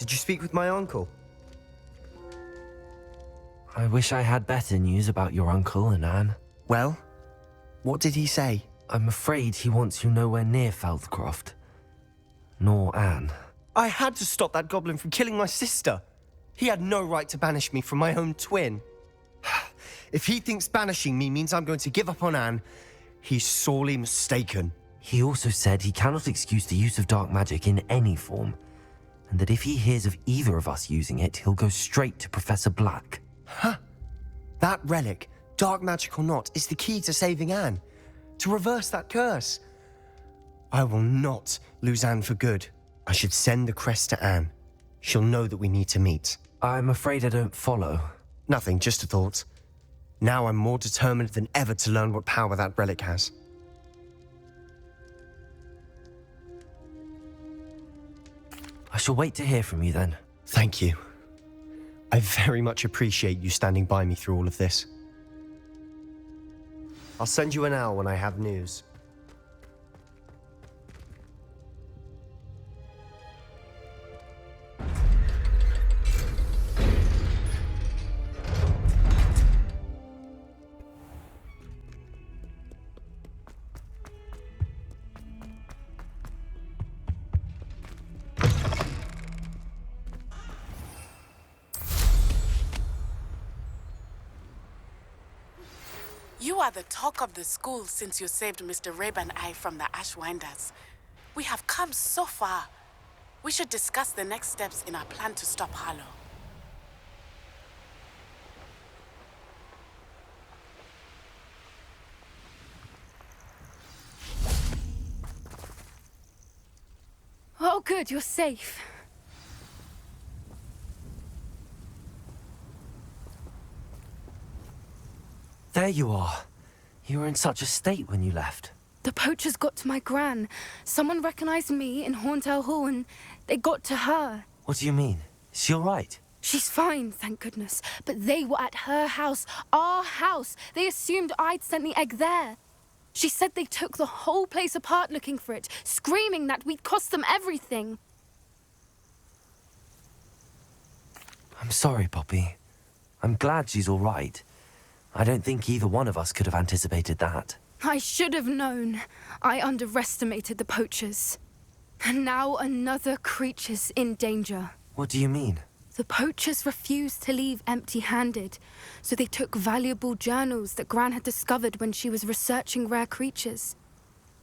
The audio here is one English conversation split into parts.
Did you speak with my uncle? I wish I had better news about your uncle and Anne. Well, what did he say? I'm afraid he wants you nowhere near Feldcroft. Nor Anne. I had to stop that goblin from killing my sister. He had no right to banish me from my own twin. If he thinks banishing me means I'm going to give up on Anne, he's sorely mistaken. He also said he cannot excuse the use of dark magic in any form, and that if he hears of either of us using it, he'll go straight to Professor Black. Huh? That relic, dark magic or not, is the key to saving Anne. To reverse that curse. I will not lose Anne for good. I should send the crest to Anne. She'll know that we need to meet. I'm afraid I don't follow. Nothing, just a thought. Now I'm more determined than ever to learn what power that relic has. I shall wait to hear from you then. Thank you. I very much appreciate you standing by me through all of this. I'll send you an owl when I have news. You are the talk of the school since you saved Mr. Rabe and I from the Ashwinders. We have come so far. We should discuss the next steps in our plan to stop Harlow. Oh, good, you're safe. There you are. You were in such a state when you left. The poachers got to my gran. Someone recognized me in Horndale Hall and they got to her. What do you mean? Is she all right? She's fine, thank goodness. But they were at her house, our house. They assumed I'd sent the egg there. She said they took the whole place apart looking for it, screaming that we'd cost them everything. I'm sorry, Poppy. I'm glad she's all right. I don't think either one of us could have anticipated that. I should have known. I underestimated the poachers. And now another creature's in danger. What do you mean? The poachers refused to leave empty-handed, so they took valuable journals that Gran had discovered when she was researching rare creatures.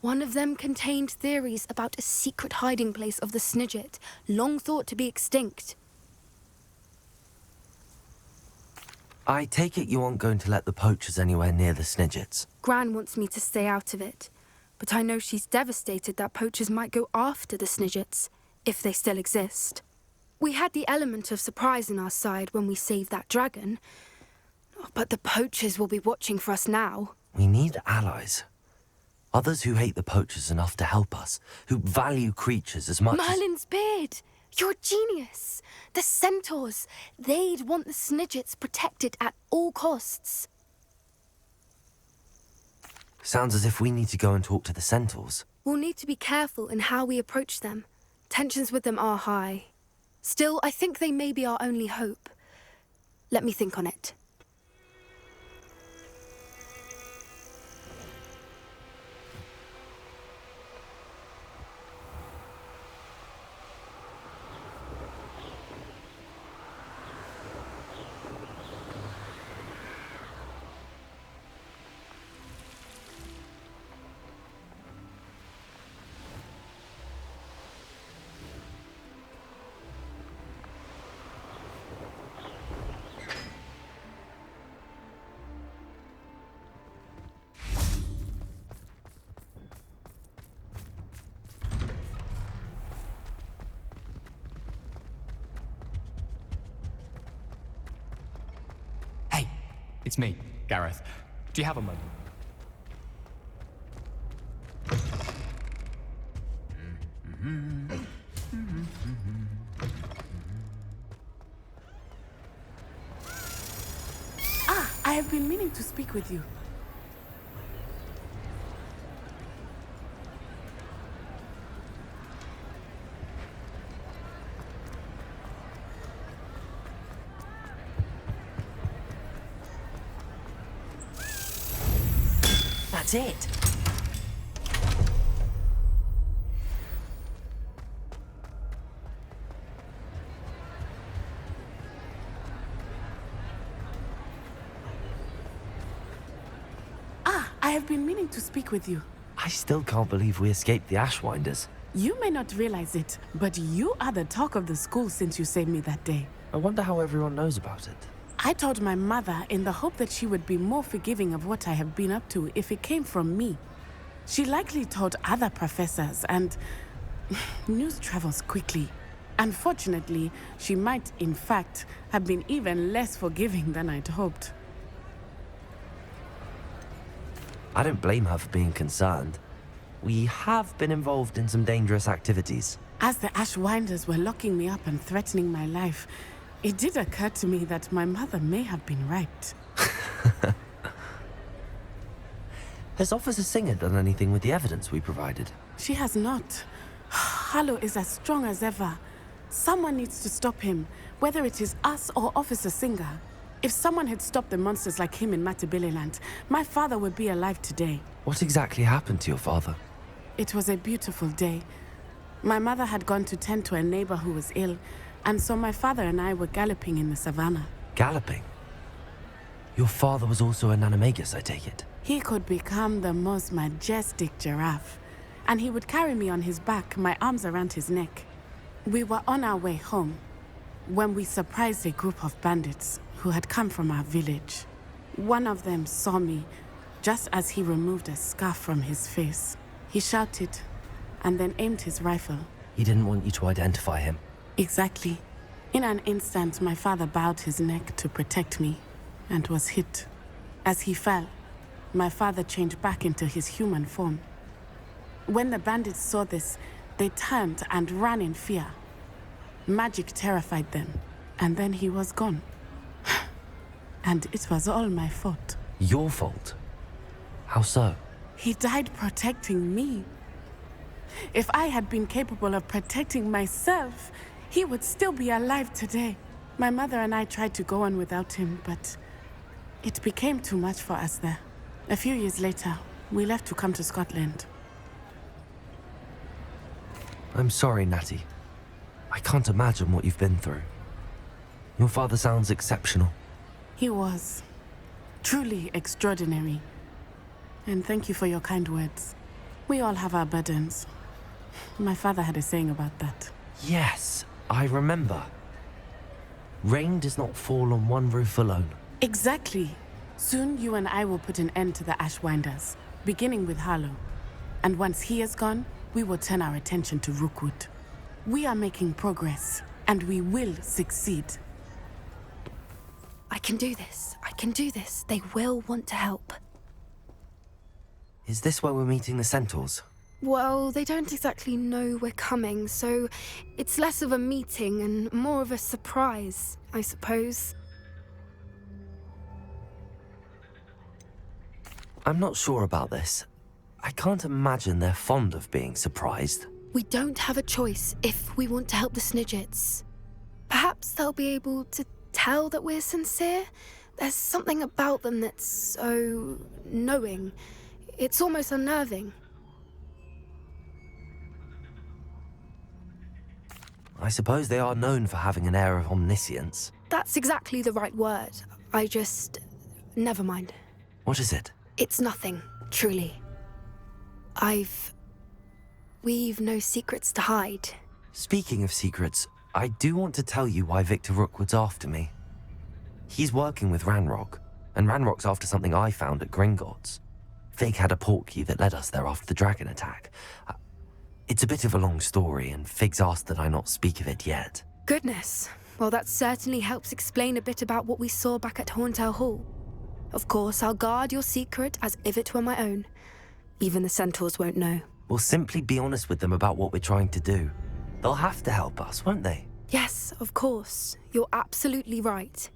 One of them contained theories about a secret hiding place of the Snidget, long thought to be extinct. I take it you aren't going to let the poachers anywhere near the Snidgets. Gran wants me to stay out of it, but I know she's devastated that poachers might go after the Snidgets, if they still exist. We had the element of surprise on our side when we saved that dragon, but the poachers will be watching for us now. We need allies. Others who hate the poachers enough to help us, who value creatures as much Merlin's beard! You're a genius! The centaurs! They'd want the Snidgets protected at all costs. Sounds as if we need to go and talk to the centaurs. We'll need to be careful in how we approach them. Tensions with them are high. Still, I think they may be our only hope. Let me think on it. It's me, Gareth. Do you have a moment? I have been meaning to speak with you. That's it. I have been meaning to speak with you. I still can't believe we escaped the Ashwinders. You may not realize it, but you are the talk of the school since you saved me that day. I wonder how everyone knows about it. I told my mother in the hope that she would be more forgiving of what I have been up to if it came from me. She likely told other professors, and news travels quickly. Unfortunately, she might, in fact, have been even less forgiving than I'd hoped. I don't blame her for being concerned. We have been involved in some dangerous activities. As the Ashwinders were locking me up and threatening my life, it did occur to me that my mother may have been right. Has Officer Singer done anything with the evidence we provided? She has not. Harlow is as strong as ever. Someone needs to stop him, whether it is us or Officer Singer. If someone had stopped the monsters like him in Matabeleland, my father would be alive today. What exactly happened to your father? It was a beautiful day. My mother had gone to tend to a neighbor who was ill, and so my father and I were galloping in the savannah. Galloping? Your father was also an animagus, I take it? He could become the most majestic giraffe, and he would carry me on his back, my arms around his neck. We were on our way home when we surprised a group of bandits who had come from our village. One of them saw me just as he removed a scarf from his face. He shouted and then aimed his rifle. He didn't want you to identify him. Exactly. In an instant, my father bowed his neck to protect me and was hit. As he fell, my father changed back into his human form. When the bandits saw this, they turned and ran in fear. Magic terrified them, and then he was gone. And it was all my fault. Your fault? How so? He died protecting me. If I had been capable of protecting myself, he would still be alive today. My mother and I tried to go on without him, but it became too much for us there. A few years later, we left to come to Scotland. I'm sorry, Natty. I can't imagine what you've been through. Your father sounds exceptional. He was truly extraordinary. And thank you for your kind words. We all have our burdens. My father had a saying about that. Yes, I remember. Rain does not fall on one roof alone. Exactly. Soon you and I will put an end to the Ashwinders, beginning with Harlow. And once he is gone, we will turn our attention to Rookwood. We are making progress, and we will succeed. I can do this. I can do this. They will want to help. Is this where we're meeting the Centaurs? Well, they don't exactly know we're coming, so it's less of a meeting and more of a surprise, I suppose. I'm not sure about this. I can't imagine they're fond of being surprised. We don't have a choice if we want to help the Snidgets. Perhaps they'll be able to tell that we're sincere. There's something about them that's so knowing. It's almost unnerving. I suppose they are known for having an air of omniscience. That's exactly the right word. Never mind. What is it? It's nothing, truly. We've no secrets to hide. Speaking of secrets, I do want to tell you why Victor Rookwood's after me. He's working with Ranrock, and Ranrock's after something I found at Gringotts. Fig had a portkey that led us there after the dragon attack. It's a bit of a long story, and Fig's asked that I not speak of it yet. Goodness. Well, that certainly helps explain a bit about what we saw back at Horntail Hall. Of course, I'll guard your secret as if it were my own. Even the Centaurs won't know. We'll simply be honest with them about what we're trying to do. They'll have to help us, won't they? Yes, of course. You're absolutely right.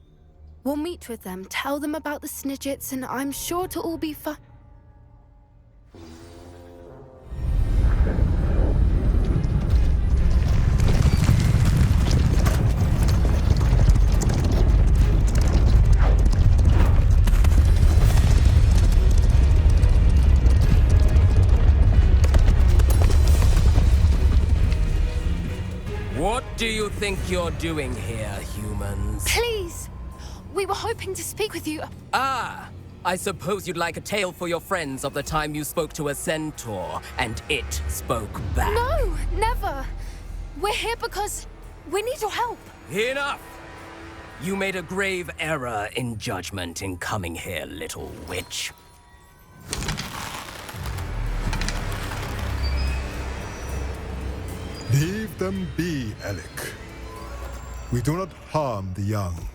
We'll meet with them, tell them about the Snidgets, and I'm sure it'll all be fine. do you think you're doing here, humans? Please! We were hoping to speak with you. Ah, I suppose you'd like a tale for your friends of the time you spoke to a centaur, and it spoke back. No, never. We're here because we need your help. Enough! You made a grave error in judgment in coming here, little witch. Leave them be, Alec. We do not harm the young.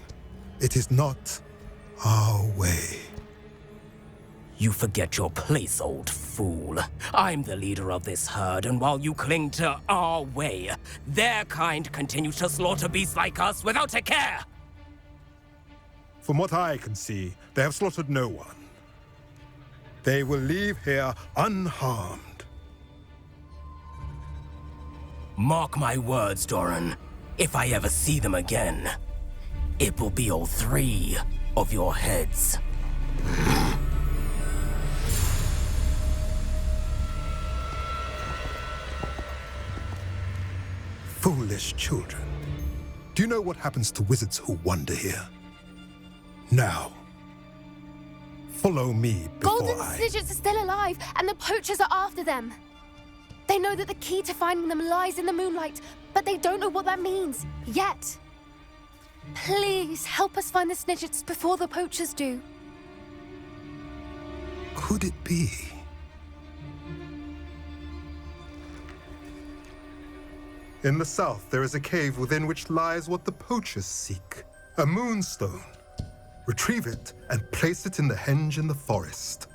It is not our way. You forget your place, old fool. I'm the leader of this herd, and while you cling to our way, their kind continue to slaughter beasts like us without a care! From what I can see, they have slaughtered no one. They will leave here unharmed. Mark my words, Doran. If I ever see them again, it will be all 3 of your heads. Foolish children. Do you know what happens to wizards who wander here? Now, follow me before Golden I... Snidgets are still alive, and the poachers are after them. They know that the key to finding them lies in the moonlight, but they don't know what that means, yet. Please, help us find the Snidgets before the poachers do. Could it be? In the south, there is a cave within which lies what the poachers seek. A moonstone. Retrieve it and place it in the henge in the forest.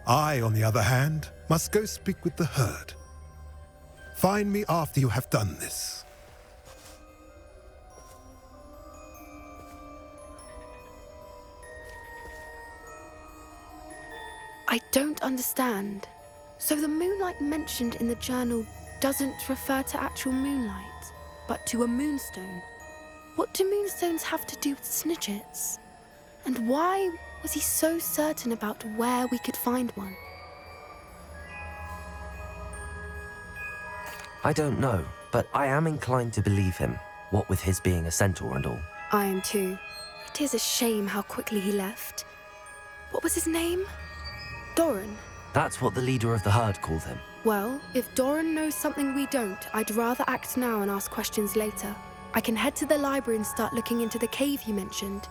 I, on the other hand, must go speak with the herd. Find me after you have done this. I don't understand. So the moonlight mentioned in the journal doesn't refer to actual moonlight, but to a moonstone. What do moonstones have to do with Snidgets? And why was he so certain about where we could find one? I don't know, but I am inclined to believe him, what with his being a centaur and all. I am too. It is a shame how quickly he left. What was his name? Doran. That's what the leader of the herd called him. Well, if Doran knows something we don't, I'd rather act now and ask questions later. I can head to the library and start looking into the cave you mentioned.